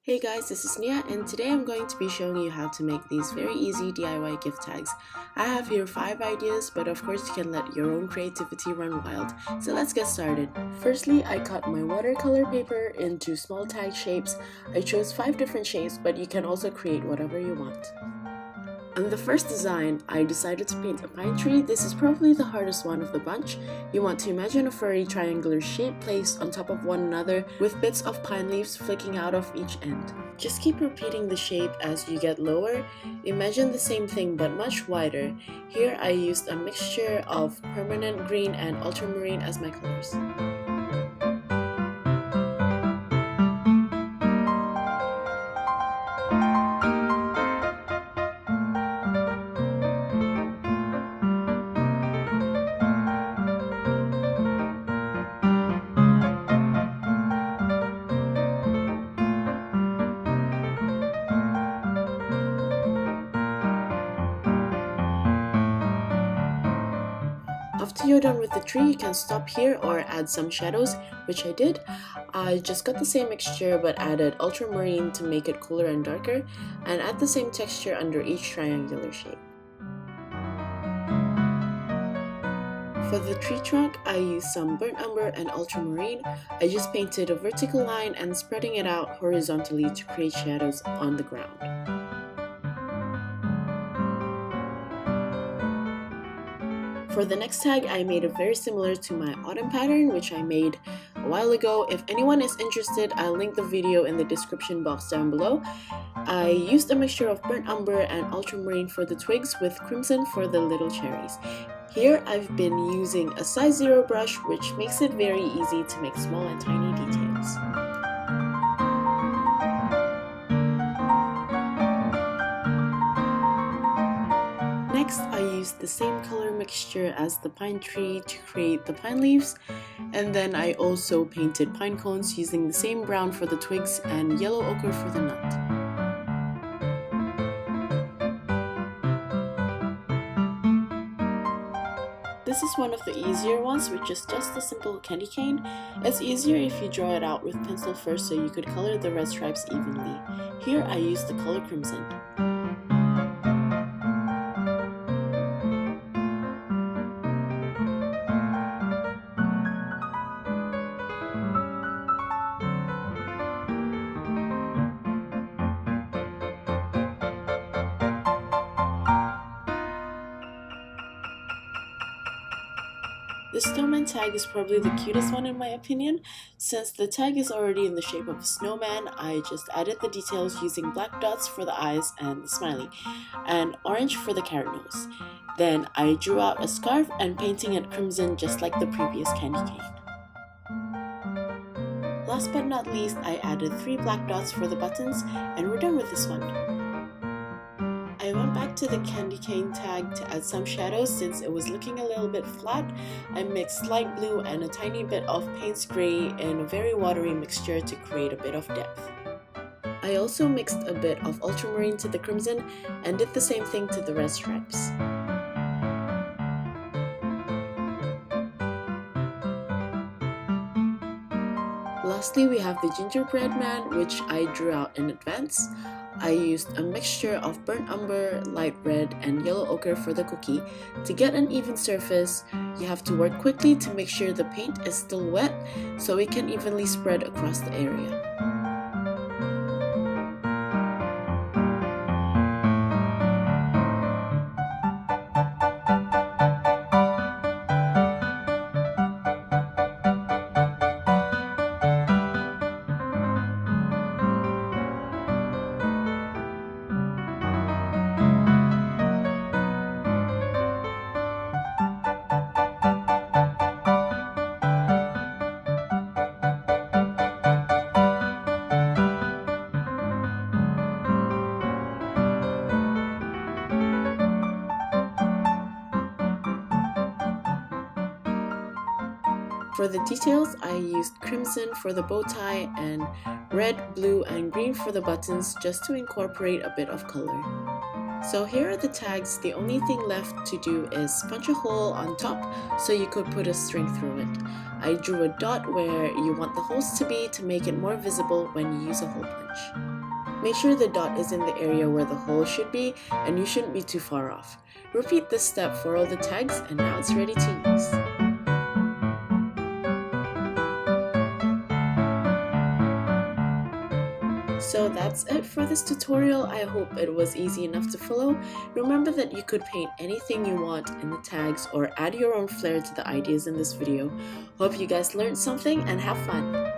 Hey guys, this is Nia and today I'm going to be showing you how to make these very easy DIY gift tags. I have here 5 ideas, but of course you can let your own creativity run wild. So let's get started. Firstly, I cut my watercolor paper into small tag shapes. I chose 5 different shapes, but you can also create whatever you want. On the first design, I decided to paint a pine tree. This is probably the hardest one of the bunch. You want to imagine a furry triangular shape placed on top of one another with bits of pine leaves flicking out of each end. Just keep repeating the shape as you get lower. Imagine the same thing but much wider. Here I used a mixture of permanent green and ultramarine as my colors. After you're done with the tree, you can stop here or add some shadows, which I did. I just got the same mixture but added ultramarine to make it cooler and darker, and add the same texture under each triangular shape. For the tree trunk, I used some burnt umber and ultramarine. I just painted a vertical line and spreading it out horizontally to create shadows on the ground. For the next tag, I made it very similar to my autumn pattern, which I made a while ago. If anyone is interested, I'll link the video in the description box down below. I used a mixture of burnt umber and ultramarine for the twigs with crimson for the little cherries. Here I've been using a size 0 brush, which makes it very easy to make small and tiny details. Next, I used the same color mixture as the pine tree to create the pine leaves, and then I also painted pine cones using the same brown for the twigs and yellow ochre for the nut. This is one of the easier ones, which is just a simple candy cane. It's easier if you draw it out with pencil first so you could color the red stripes evenly. Here I used the color crimson. The snowman tag is probably the cutest one in my opinion. Since the tag is already in the shape of a snowman, I just added the details using black dots for the eyes and the smiley, and orange for the carrot nose. Then I drew out a scarf and painting it crimson just like the previous candy cane. Last but not least, I added 3 black dots for the buttons, and we're done with this one. I went back to the candy cane tag to add some shadows since it was looking a little bit flat. I mixed light blue and a tiny bit of Payne's Gray in a very watery mixture to create a bit of depth. I also mixed a bit of ultramarine to the crimson and did the same thing to the red stripes. Lastly, we have the gingerbread man, which I drew out in advance. I used a mixture of burnt umber, light red, and yellow ochre for the cookie. To get an even surface, you have to work quickly to make sure the paint is still wet so it can evenly spread across the area. For the details, I used crimson for the bow tie and red, blue, and green for the buttons just to incorporate a bit of color. So here are the tags. The only thing left to do is punch a hole on top so you could put a string through it. I drew a dot where you want the holes to be to make it more visible when you use a hole punch. Make sure the dot is in the area where the hole should be, and you shouldn't be too far off. Repeat this step for all the tags, and now it's ready to use. So that's it for this tutorial. I hope it was easy enough to follow. Remember that you could paint anything you want in the tags or add your own flair to the ideas in this video. Hope you guys learned something and have fun!